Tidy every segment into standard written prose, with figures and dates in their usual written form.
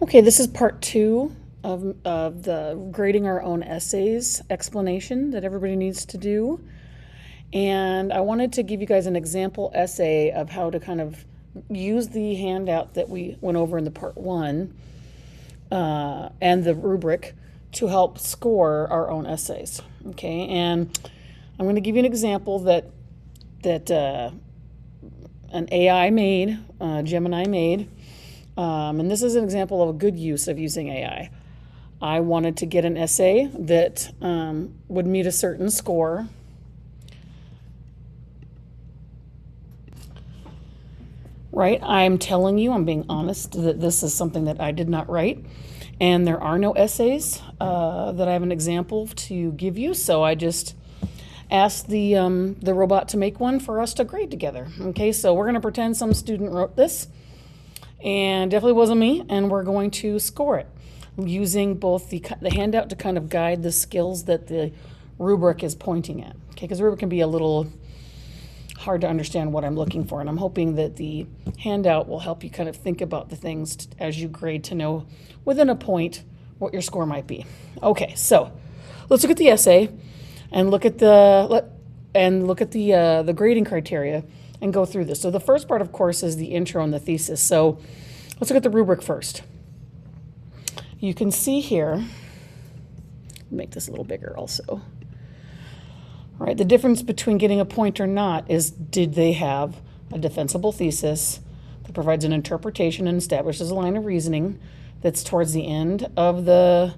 Okay, this is part two of the grading our own essays explanation that everybody needs to do. And I wanted to give you guys an example essay of how to kind of use the handout that we went over in the part one and the rubric to help score our own essays. Okay, and I'm going to give you an example that an AI made, Gemini made. And this is an example of a good use of using AI. I wanted to get an essay that would meet a certain score. Right? I'm telling you, I'm being honest, that this is something that I did not write. And there are no essays that I have an example to give you. So I just asked the robot to make one for us to grade together. Okay, so we're going to pretend some student wrote this. And definitely wasn't me, and we're going to score it using both the handout to kind of guide the skills that the rubric is pointing at. Okay, because rubric can be a little hard to understand what I'm looking for, and I'm hoping that the handout will help you kind of think about the things as you grade to know within a point what your score might be. Okay, so let's look at the essay and look at the grading criteria and go through this. So the first part, of course, is the intro and the thesis. So let's look at the rubric first. You can see here, make this a little bigger also. All right, the difference between getting a point or not is, did they have a defensible thesis that provides an interpretation and establishes a line of reasoning that's towards the end of that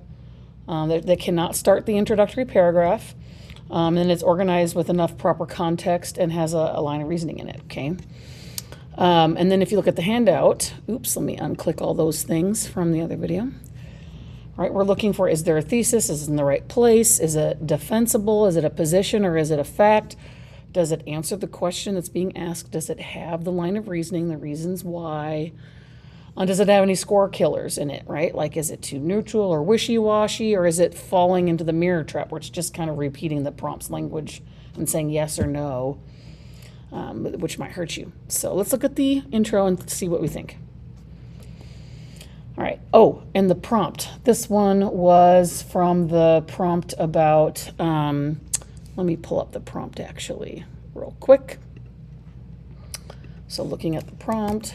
cannot start the introductory paragraph, and it's organized with enough proper context and has a line of reasoning in it, okay? And then if you look at the handout, oops, let me unclick all those things from the other video. All right, we're looking for, is there a thesis? Is it in the right place? Is it defensible? Is it a position or is it a fact? Does it answer the question that's being asked? Does it have the line of reasoning, the reasons why? Does it have any score killers in it, right? Like, is it too neutral or wishy-washy, or is it falling into the mirror trap where it's just kind of repeating the prompt's language and saying yes or no, which might hurt you. So let's look at the intro and see what we think. All right. Oh, and the prompt. This one was from the prompt about, let me pull up the prompt actually real quick. So looking at the prompt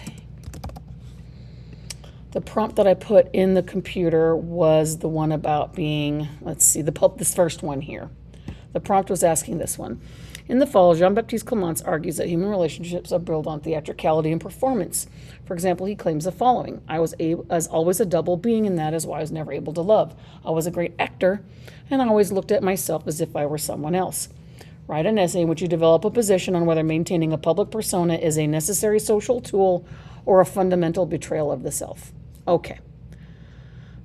that I put in the computer was the one about being, let's see, this first one here. The prompt was asking this one. In the fall, Jean-Baptiste Clements argues that human relationships are built on theatricality and performance. For example, he claims the following: I was always a double being, and that is why I was never able to love. I was a great actor, and I always looked at myself as if I were someone else. Write an essay in which you develop a position on whether maintaining a public persona is a necessary social tool or a fundamental betrayal of the self. Okay.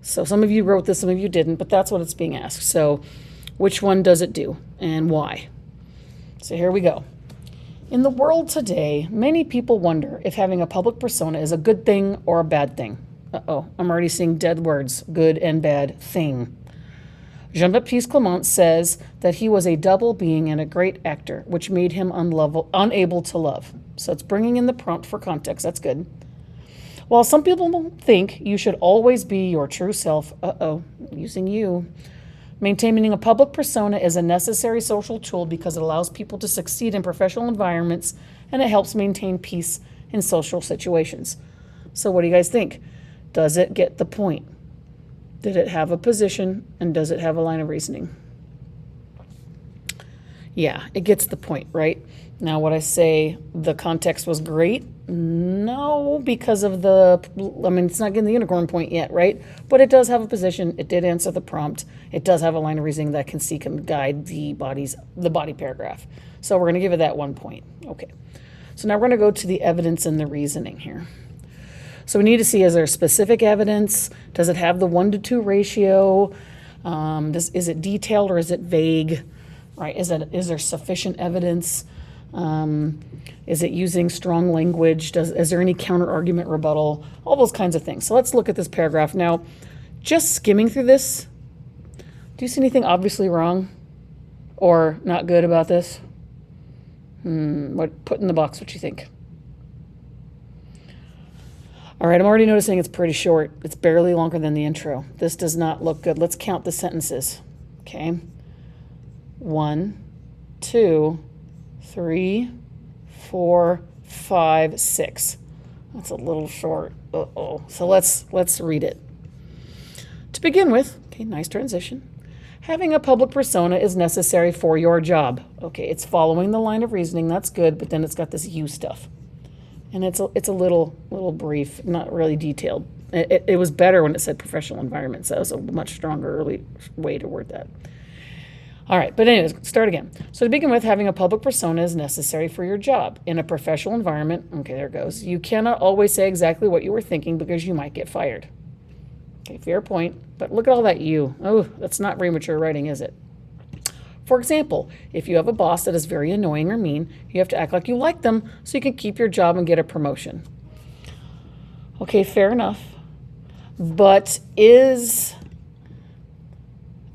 So some of you wrote this, some of you didn't, but that's what it's being asked. So which one does it do and why? So here we go. In the world today, many people wonder if having a public persona is a good thing or a bad thing. Uh-oh, I'm already seeing dead words, good and bad thing. Jean-Baptiste Clements says that he was a double being and a great actor, which made him unable to love. So it's bringing in the prompt for context. That's good. While some people think you should always be your true self, using you, maintaining a public persona is a necessary social tool because it allows people to succeed in professional environments and it helps maintain peace in social situations. So what do you guys think? Does it get the point? Did it have a position, and does it have a line of reasoning? Yeah, it gets the point, right? Now, would I say the context was great? No, because of it's not getting the unicorn point yet, right? But it does have a position. It did answer the prompt. It does have a line of reasoning that can seek and guide the body paragraph. So we're going to give it that 1 point. Okay. So now we're going to go to the evidence and the reasoning here. So we need to see, is there specific evidence? Does it have the 1-to-2 ratio? Is it detailed or is it vague? Right? Is there sufficient evidence? Is it using strong language? Is there any counter argument, rebuttal? All those kinds of things. So let's look at this paragraph. Now, just skimming through this, do you see anything obviously wrong or not good about this? Put in the box what you think. All right, I'm already noticing it's pretty short. It's barely longer than the intro. This does not look good. Let's count the sentences. Okay. 1, 2, 3, 4, 5, 6. That's a little short. Uh-oh. So let's read it. To begin with, okay, nice transition. Having a public persona is necessary for your job. Okay, it's following the line of reasoning. That's good, but then it's got this you stuff. And it's a little brief, not really detailed. It was better when it said professional environments. That was a much stronger early way to word that. All right, but anyways, start again. So to begin with, having a public persona is necessary for your job. In a professional environment, okay, there it goes. You cannot always say exactly what you were thinking because you might get fired. Okay, fair point. But look at all that you. Oh, that's not very mature writing, is it? For example, if you have a boss that is very annoying or mean, you have to act like you like them so you can keep your job and get a promotion. Okay, fair enough. But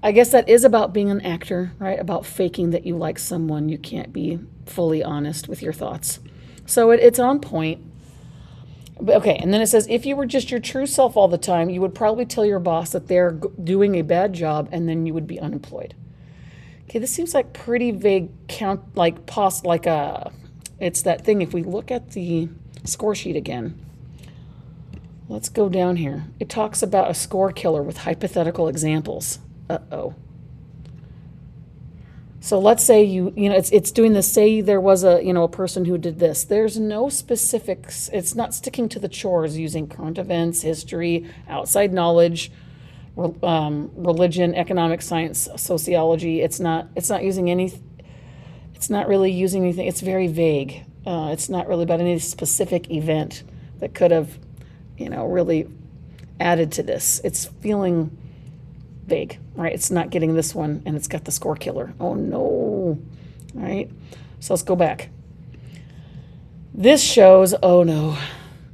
I guess that is about being an actor, right? About faking that you like someone. You can't be fully honest with your thoughts. So it's on point. But okay, and then it says, if you were just your true self all the time, you would probably tell your boss that they're doing a bad job and then you would be unemployed. Okay, this seems like pretty vague it's that thing. If we look at the score sheet again, let's go down here. It talks about a score killer with hypothetical examples. Uh-oh. So let's say it's doing the say there was a person who did this. There's no specifics. It's not sticking to the chores using current events, history, outside knowledge, religion, economic science, sociology. It's not using any. It's not really using anything. It's very vague. It's not really about any specific event that could have, really added to this. It's feeling vague, right? It's not getting this one, and it's got the score killer. Oh no! All right. So let's go back. This shows. Oh no.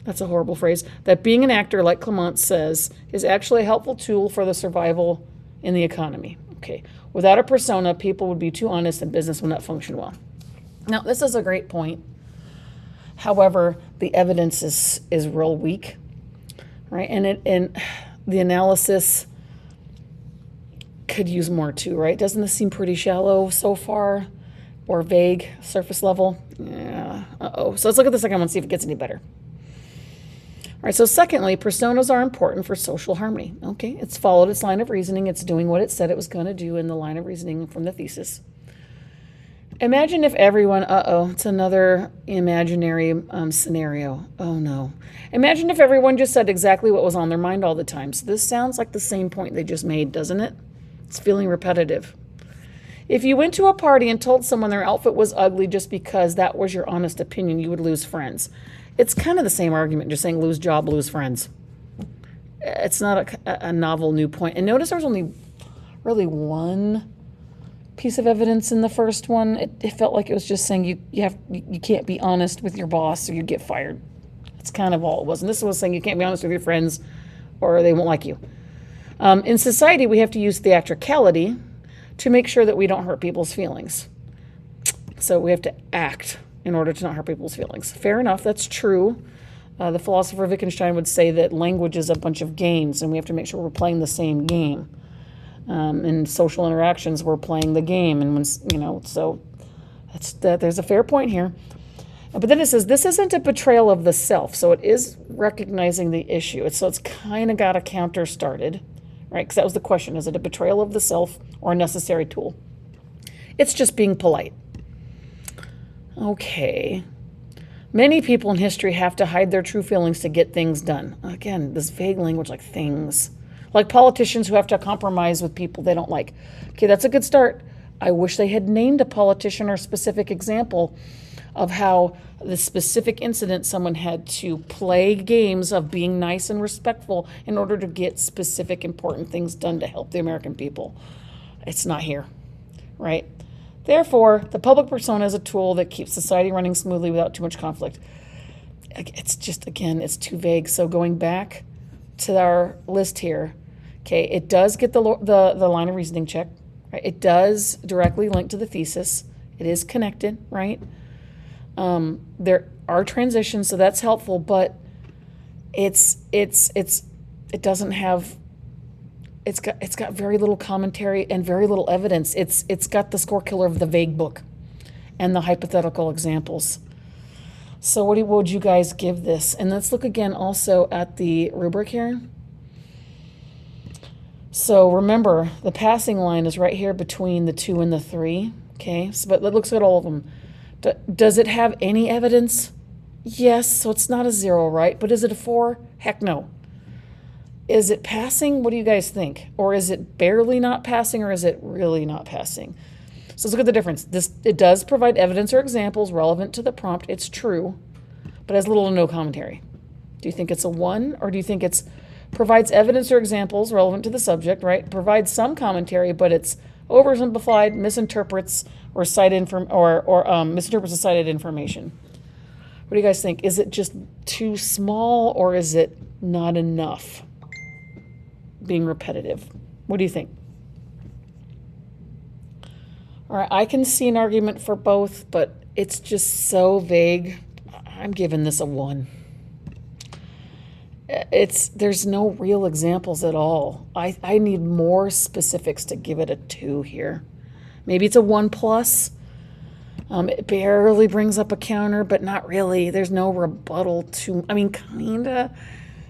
That's a horrible phrase, that being an actor, like Clement says, is actually a helpful tool for the survival in the economy. Okay, without a persona, people would be too honest and business would not function well. Now, this is a great point. However, the evidence is real weak, right? And the analysis could use more too, right? Doesn't this seem pretty shallow so far, or vague, surface level? Yeah, uh-oh. So let's look at the second one, see if it gets any better. All right, so secondly, personas are important for social harmony. Okay, it's followed its line of reasoning. It's doing what it said it was going to do in the line of reasoning from the thesis. Imagine if everyone, it's another imaginary scenario. Oh no. Imagine if everyone just said exactly what was on their mind all the time. So this sounds like the same point they just made, doesn't it? It's feeling repetitive. If you went to a party and told someone their outfit was ugly just because that was your honest opinion, you would lose friends. It's kind of the same argument, just saying lose job, lose friends. It's not a novel new point. And notice there's only really one piece of evidence in the first one. It felt like it was just saying you can't be honest with your boss or you get fired. That's kind of all it was. And this was saying you can't be honest with your friends or they won't like you. In society, we have to use theatricality to make sure that we don't hurt people's feelings. So we have to act in order to not hurt people's feelings. Fair enough, that's true. The philosopher Wittgenstein would say that language is a bunch of games, and we have to make sure we're playing the same game. In social interactions, we're playing the game, and so there's a fair point here. But then it says this isn't a betrayal of the self, so it is recognizing the issue. It's kind of got a counter started, right? Because that was the question: is it a betrayal of the self or a necessary tool? It's just being polite. Okay. Many people in history have to hide their true feelings to get things done. Again, this vague language like things. Like politicians who have to compromise with people they don't like. Okay, that's a good start. I wish they had named a politician or a specific example of how the specific incident someone had to play games of being nice and respectful in order to get specific important things done to help the American people. It's not here, right? Therefore, the public persona is a tool that keeps society running smoothly without too much conflict. It's just, again, it's too vague. So going back to our list here, okay, it does get the line of reasoning check, right? It does directly link to the thesis. It is connected, right? There are transitions, so that's helpful, but it doesn't have, it's got very little commentary and very little evidence. It's got the score killer of the vague book and the hypothetical examples. So what would you guys give this? And let's look again also at the rubric here. So remember, the passing line is right here between the 2 and the 3. Okay, so, but it looks at all of them. Does it have any evidence? Yes, so it's not a 0, right? But is it a 4? Heck no. Is it passing? What do you guys think? Or is it barely not passing, or is it really not passing? So let's look at the difference. It does provide evidence or examples relevant to the prompt. It's true, but has little to no commentary. Do you think it's a 1, or do you think it's provides evidence or examples relevant to the subject, right? Provides some commentary, but it's oversimplified, misinterprets, or misinterprets the cited information. What do you guys think? Is it just too small, or is it not enough? Being repetitive. What do you think? All right, I can see an argument for both, but it's just so vague. I'm giving this a 1. There's no real examples at all. I need more specifics to give it a 2 here. Maybe it's a 1 plus. It barely brings up a counter, but not really. There's no rebuttal to, I mean, kinda.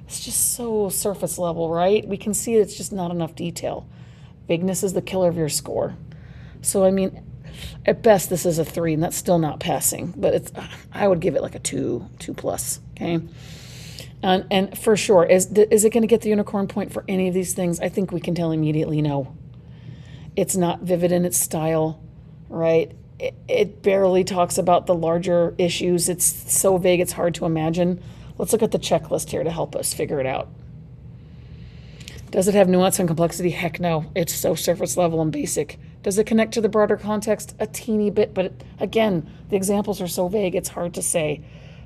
It's just so surface level, right? We can see it's just not enough detail. Vagueness is the killer of your score. So, I mean, at best, this is a 3, and that's still not passing. But I would give it like a 2 plus, okay? And for sure, is it going to get the unicorn point for any of these things? I think we can tell immediately no. It's not vivid in its style, right? It barely talks about the larger issues. It's so vague, it's hard to imagine. Let's look at the checklist here to help us figure it out. Does it have nuance and complexity? Heck no. It's so surface level and basic. Does it connect to the broader context? A teeny bit, but again, the examples are so vague, it's hard to say.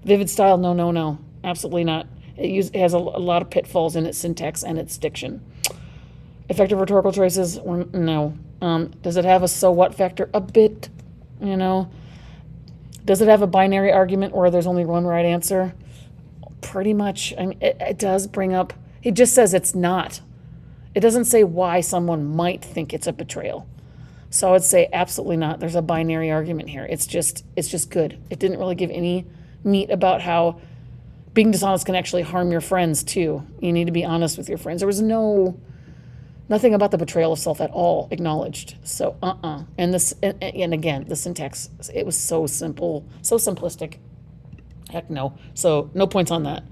Vivid style? No. Absolutely not. It has a lot of pitfalls in its syntax and its diction. Effective rhetorical choices? No. Does it have a so what factor? A bit, you know. Does it have a binary argument where there's only one right answer? Pretty much. I mean, it does bring up, it just says it's not. It doesn't say why someone might think it's a betrayal. So I would say absolutely not. There's a binary argument here. It's just good. It didn't really give any meat about how being dishonest can actually harm your friends too. You need to be honest with your friends. There was nothing about the betrayal of self at all acknowledged. So And again, the syntax, it was so simple, so simplistic. Heck no. So no points on that.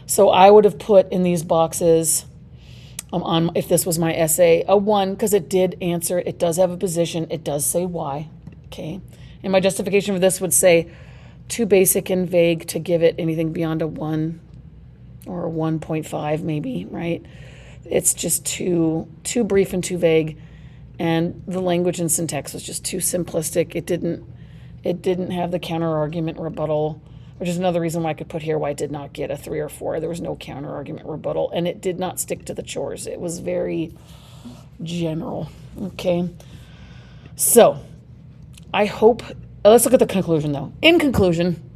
So I would have put in these boxes on, if this was my essay, a 1, because it did answer, it does have a position, it does say why, okay? And my justification for this would say too basic and vague to give it anything beyond a 1 or a 1.5 maybe, right? It's just too brief and too vague, and the language and syntax was just too simplistic. It didn't have the counter argument rebuttal, which is another reason why I could put here why it did not get a 3 or 4. There was no counter argument rebuttal, and it did not stick to the chores. It was very general, okay? So I hope, let's look at the conclusion though. In conclusion,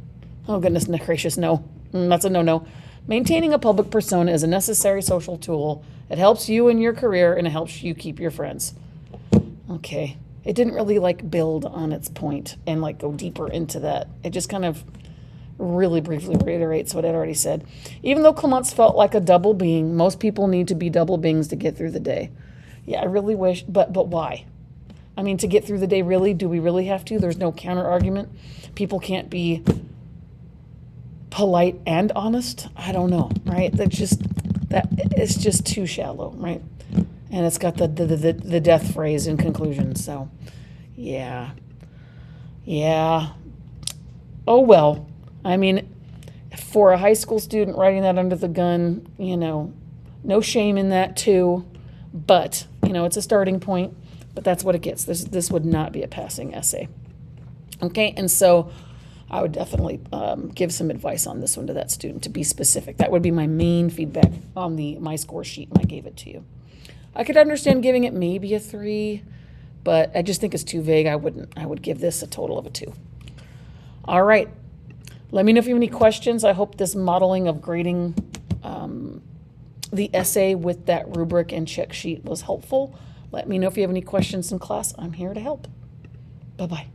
oh goodness gracious, no. That's a no. Maintaining a public persona is a necessary social tool. It helps you in your career, and it helps you keep your friends. Okay. It didn't really build on its point and go deeper into that. It just kind of really briefly reiterates what I'd already said. Even though Clemence felt like a double being, most people need to be double beings to get through the day. Yeah, I really wish, but why? I mean, to get through the day, really? Do we really have to? There's no counter argument. People can't be polite and honest. I don't know, right? It's just too shallow, right? And it's got the death phrase in conclusion. So, yeah. Oh well. I mean, for a high school student writing that under the gun, no shame in that too. But it's a starting point. But that's what it gets. This would not be a passing essay. Okay, and so I would definitely give some advice on this one to that student to be specific. That would be my main feedback on my score sheet when I gave it to you. I could understand giving it maybe a 3, but I just think it's too vague. I would give this a total of a 2. All right. Let me know if you have any questions. I hope this modeling of grading the essay with that rubric and check sheet was helpful. Let me know if you have any questions in class. I'm here to help. Bye-bye.